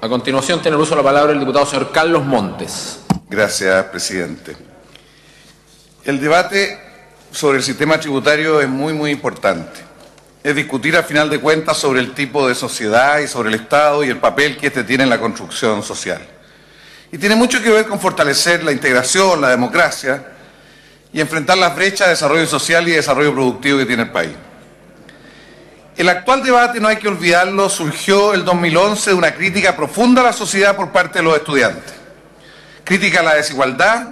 A continuación tiene el uso de la palabra el diputado señor Carlos Montes. Gracias, presidente. El debate sobre el sistema tributario es muy importante. Es discutir, al final de cuentas, sobre el tipo de sociedad y sobre el Estado y el papel que éste tiene en la construcción social. Y tiene mucho que ver con fortalecer la integración, la democracia y enfrentar las brechas de desarrollo social y de desarrollo productivo que tiene el país. El actual debate, no hay que olvidarlo, surgió el 2011 de una crítica profunda a la sociedad por parte de los estudiantes. Crítica a la desigualdad,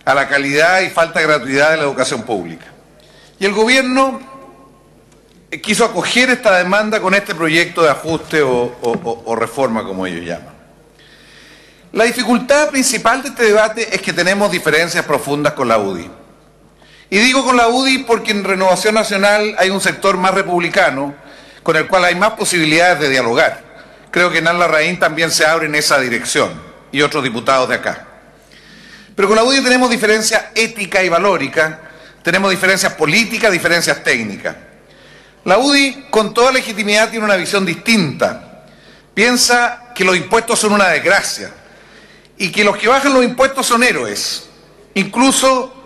a la calidad y falta de gratuidad de la educación pública. Y el gobierno quiso acoger esta demanda con este proyecto de ajuste o reforma, como ellos llaman. La dificultad principal de este debate es que tenemos diferencias profundas con la UDI. Y digo con la UDI porque en Renovación Nacional hay un sector más republicano con el cual hay más posibilidades de dialogar. Creo que Hernán Larraín también se abre en esa dirección y otros diputados de acá. Pero con la UDI tenemos diferencias éticas y valóricas, tenemos diferencias políticas, diferencias técnicas. La UDI con toda legitimidad tiene una visión distinta. Piensa que los impuestos son una desgracia y que los que bajan los impuestos son héroes. Incluso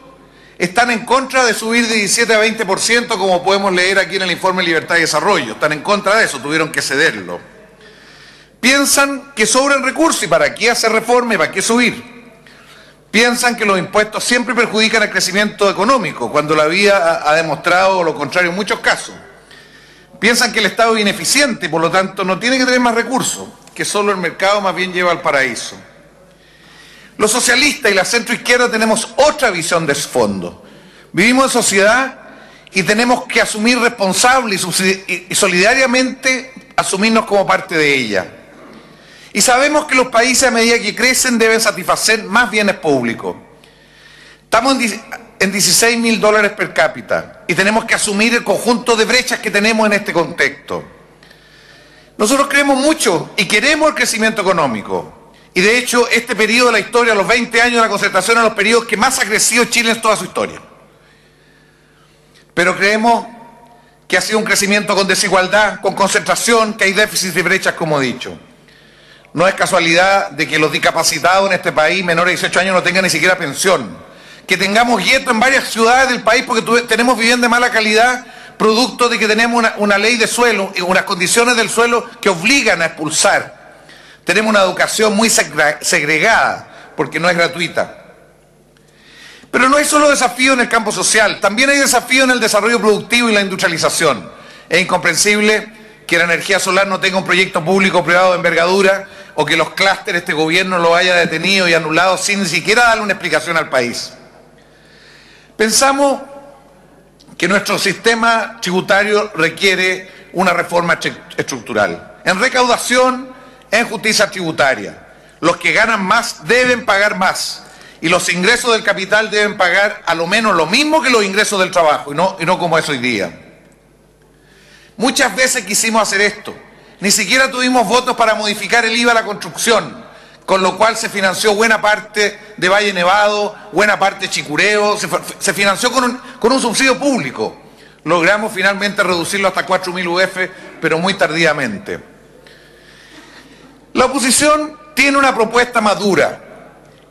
están en contra de subir de 17 a 20%, como podemos leer aquí en el informe Libertad y Desarrollo. Están en contra de eso, tuvieron que cederlo. Piensan que sobran recursos y para qué hacer reforma y para qué subir. Piensan que los impuestos siempre perjudican el crecimiento económico, cuando la vida ha demostrado lo contrario en muchos casos. Piensan que el Estado es ineficiente y por lo tanto no tiene que tener más recursos, que solo el mercado más bien lleva al paraíso. Los socialistas y la centroizquierda tenemos otra visión de fondo. Vivimos en sociedad y tenemos que asumir responsable y solidariamente asumirnos como parte de ella. Y sabemos que los países a medida que crecen deben satisfacer más bienes públicos. Estamos en $16.000 per cápita y tenemos que asumir el conjunto de brechas que tenemos en este contexto. Nosotros creemos mucho y queremos el crecimiento económico. Y de hecho, este periodo de la historia, los 20 años de la concertación, son los periodos que más ha crecido Chile en toda su historia. Pero creemos que ha sido un crecimiento con desigualdad, con concentración, que hay déficits y brechas, como he dicho. No es casualidad de que los discapacitados en este país, menores de 18 años, no tengan ni siquiera pensión. Que tengamos guetos en varias ciudades del país porque tenemos vivienda de mala calidad, producto de que tenemos una ley de suelo y unas condiciones del suelo que obligan a expulsar. Tenemos una educación muy segregada, porque no es gratuita. Pero no hay solo desafío en el campo social, también hay desafío en el desarrollo productivo y la industrialización. Es incomprensible que la energía solar no tenga un proyecto público-privado de envergadura, o que los clústeres este gobierno lo haya detenido y anulado sin ni siquiera darle una explicación al país. Pensamos que nuestro sistema tributario requiere una reforma estructural. En recaudación, en justicia tributaria. Los que ganan más deben pagar más y los ingresos del capital deben pagar a lo menos lo mismo que los ingresos del trabajo y no como es hoy día. Muchas veces quisimos hacer esto. Ni siquiera tuvimos votos para modificar el IVA a la construcción, con lo cual se financió buena parte de Valle Nevado, buena parte de Chicureo, se financió con un subsidio público. Logramos finalmente reducirlo hasta 4.000 UF, pero muy tardíamente. La oposición tiene una propuesta madura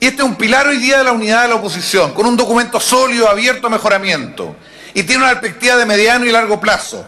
y este es un pilar hoy día de la unidad de la oposición, con un documento sólido, abierto a mejoramiento y tiene una perspectiva de mediano y largo plazo,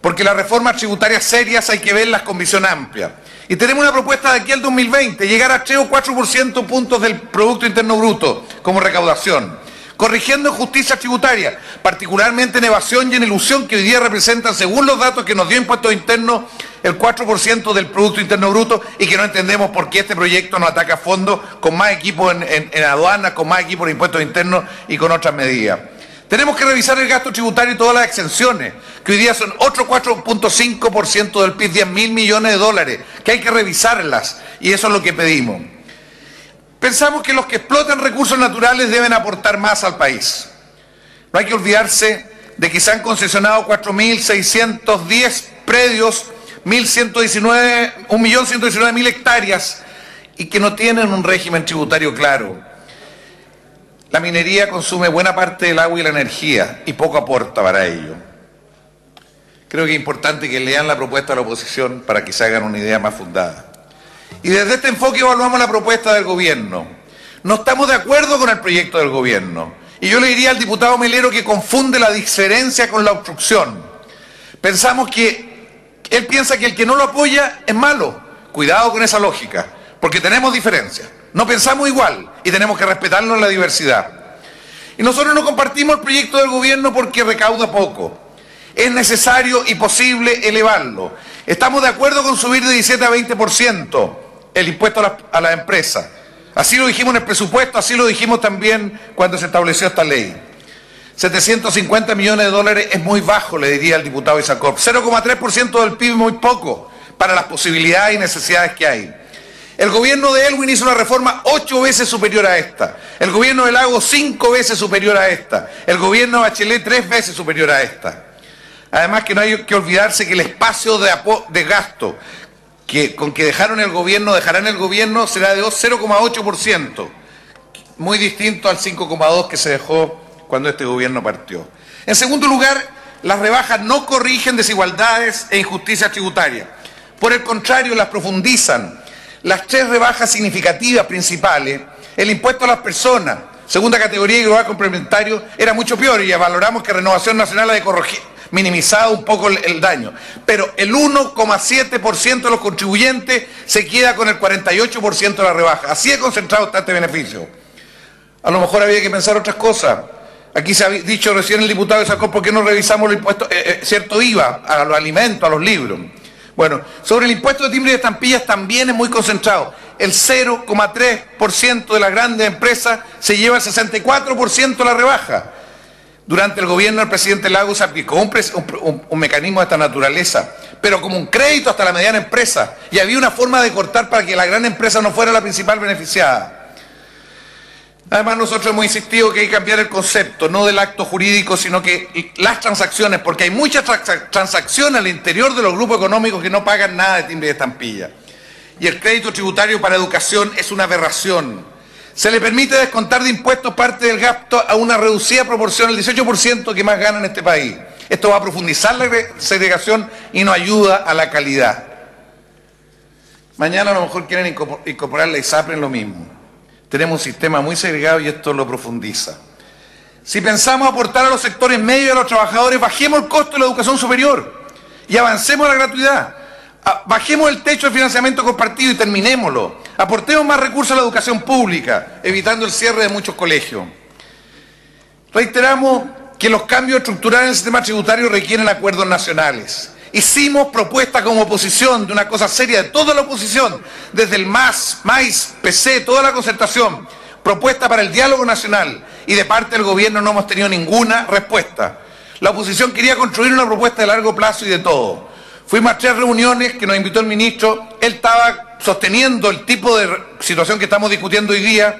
porque las reformas tributarias serias hay que verlas con visión amplia. Y tenemos una propuesta de aquí al 2020, llegar a 3 o 4% puntos del Producto Interno Bruto como recaudación, corrigiendo injusticias tributarias, particularmente en evasión y en elusión, que hoy día representan, según los datos que nos dio Impuestos Internos, el 4% del Producto Interno Bruto, y que no entendemos por qué este proyecto no ataca a fondo con más equipos en aduanas, con más equipos en impuestos internos y con otras medidas. Tenemos que revisar el gasto tributario y todas las exenciones, que hoy día son otro 4.5% del PIB, $10.000 millones, que hay que revisarlas, y eso es lo que pedimos. Pensamos que los que explotan recursos naturales deben aportar más al país. No hay que olvidarse de que se han concesionado 4.610 predios, 1.119.000 hectáreas y que no tienen un régimen tributario claro. La minería consume buena parte del agua y la energía y poco aporta para ello. Creo que es importante que lean la propuesta de la oposición para que se hagan una idea más fundada. Y desde este enfoque evaluamos la propuesta del gobierno. No estamos de acuerdo con el proyecto del gobierno. Y yo le diría al diputado Melero que confunde la diferencia con la obstrucción. Pensamos que él piensa que el que no lo apoya es malo. Cuidado con esa lógica, porque tenemos diferencias. No pensamos igual y tenemos que respetarnos la diversidad. Y nosotros no compartimos el proyecto del gobierno porque recauda poco. Es necesario y posible elevarlo. Estamos de acuerdo con subir de 17 a 20% el impuesto a las empresas. Así lo dijimos en el presupuesto, así lo dijimos también cuando se estableció esta ley. 750 millones de dólares es muy bajo, le diría al diputado Isacop. 0,3% del PIB es muy poco para las posibilidades y necesidades que hay. El gobierno de Elwin hizo una reforma 8 veces superior a esta. El gobierno de Lagos 5 veces superior a esta. El gobierno de Bachelet 3 veces superior a esta. Además que no hay que olvidarse que el espacio de gasto con que dejarán el gobierno será de 0,8%. Muy distinto al 5,2% que se dejó cuando este gobierno partió. En segundo lugar, las rebajas no corrigen desigualdades e injusticias tributarias. Por el contrario, las profundizan. Las 3 rebajas significativas principales, el impuesto a las personas, segunda categoría y global complementario, era mucho peor y valoramos que Renovación Nacional ha minimizado un poco el daño. Pero el 1,7% de los contribuyentes se queda con el 48% de la rebaja. Así de concentrado está este beneficio. A lo mejor había que pensar otras cosas. Aquí se ha dicho recién el diputado sacó por qué no revisamos los impuestos, cierto IVA, a los alimentos, a los libros. Bueno, sobre el impuesto de timbre y estampillas también es muy concentrado. El 0,3% de las grandes empresas se lleva el 64% de la rebaja. Durante el gobierno del presidente Lagos se aplicó un mecanismo de esta naturaleza, pero como un crédito hasta la mediana empresa, y había una forma de cortar para que la gran empresa no fuera la principal beneficiada. Además, nosotros hemos insistido que hay que cambiar el concepto, no del acto jurídico, sino que las transacciones, porque hay muchas transacciones al interior de los grupos económicos que no pagan nada de timbre y estampilla. Y el crédito tributario para educación es una aberración. Se le permite descontar de impuestos parte del gasto a una reducida proporción, el 18% que más gana en este país. Esto va a profundizar la segregación y no ayuda a la calidad. Mañana a lo mejor quieren incorporar la ISAPRE en lo mismo. Tenemos un sistema muy segregado y esto lo profundiza. Si pensamos aportar a los sectores medios y a los trabajadores, bajemos el costo de la educación superior y avancemos a la gratuidad. Bajemos el techo de financiamiento compartido y terminémoslo. Aportemos más recursos a la educación pública, evitando el cierre de muchos colegios. Reiteramos que los cambios estructurales en el sistema tributario requieren acuerdos nacionales. Hicimos propuestas como oposición de una cosa seria de toda la oposición, desde el MAS, PC, toda la concertación, propuesta para el diálogo nacional, y de parte del gobierno no hemos tenido ninguna respuesta. La oposición quería construir una propuesta de largo plazo y de todo. Fuimos a 3 reuniones que nos invitó el ministro, él estaba sosteniendo el tipo de situación que estamos discutiendo hoy día,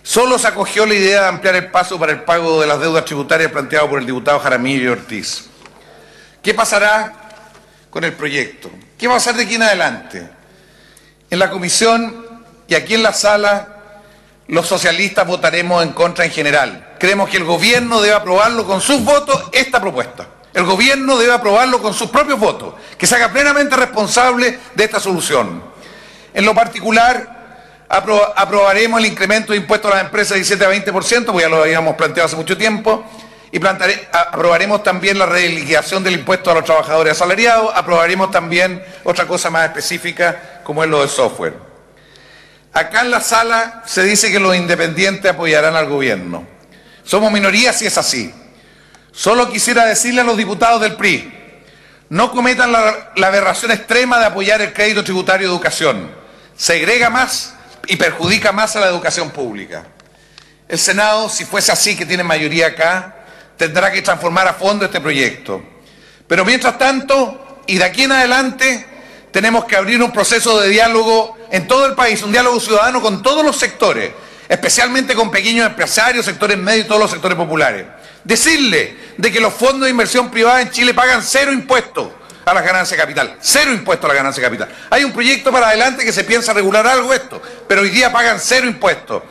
solo se acogió la idea de ampliar el plazo para el pago de las deudas tributarias planteado por el diputado Jaramillo Ortiz. ¿Qué pasará con el proyecto? ¿Qué va a pasar de aquí en adelante? En la comisión y aquí en la sala, los socialistas votaremos en contra en general. Creemos que el gobierno debe aprobarlo con sus votos esta propuesta. El gobierno debe aprobarlo con sus propios votos, que se haga plenamente responsable de esta solución. En lo particular, aprobaremos el incremento de impuestos a las empresas de 17 a 20%, porque ya lo habíamos planteado hace mucho tiempo, y aprobaremos también la reliquidación del impuesto a los trabajadores asalariados, aprobaremos también otra cosa más específica, como es lo del software. Acá en la sala se dice que los independientes apoyarán al gobierno. Somos minoría si es así. Solo quisiera decirle a los diputados del PRI, no cometan la aberración extrema de apoyar el crédito tributario de educación. Segrega más y perjudica más a la educación pública. El Senado, si fuese así, que tiene mayoría acá, tendrá que transformar a fondo este proyecto. Pero mientras tanto, y de aquí en adelante, tenemos que abrir un proceso de diálogo en todo el país, un diálogo ciudadano con todos los sectores, especialmente con pequeños empresarios, sectores medios y todos los sectores populares. Decirle de que los fondos de inversión privada en Chile pagan 0 impuestos a las ganancias de capital. 0 impuestos a las ganancias de capital. Hay un proyecto para adelante que se piensa regular algo esto, pero hoy día pagan 0 impuestos.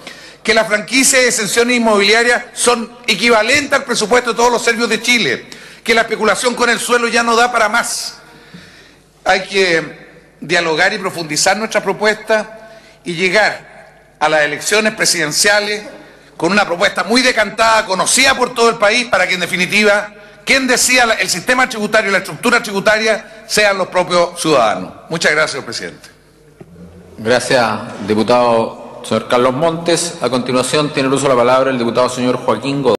Que las franquicias de exenciones inmobiliarias son equivalentes al presupuesto de todos los servicios de Chile. Que la especulación con el suelo ya no da para más. Hay que dialogar y profundizar nuestras propuestas y llegar a las elecciones presidenciales con una propuesta muy decantada, conocida por todo el país, para que en definitiva quien decida el sistema tributario y la estructura tributaria sean los propios ciudadanos. Muchas gracias, señor presidente. Gracias, diputado señor Carlos Montes. A continuación tiene el uso de la palabra el diputado señor Joaquín Godoy.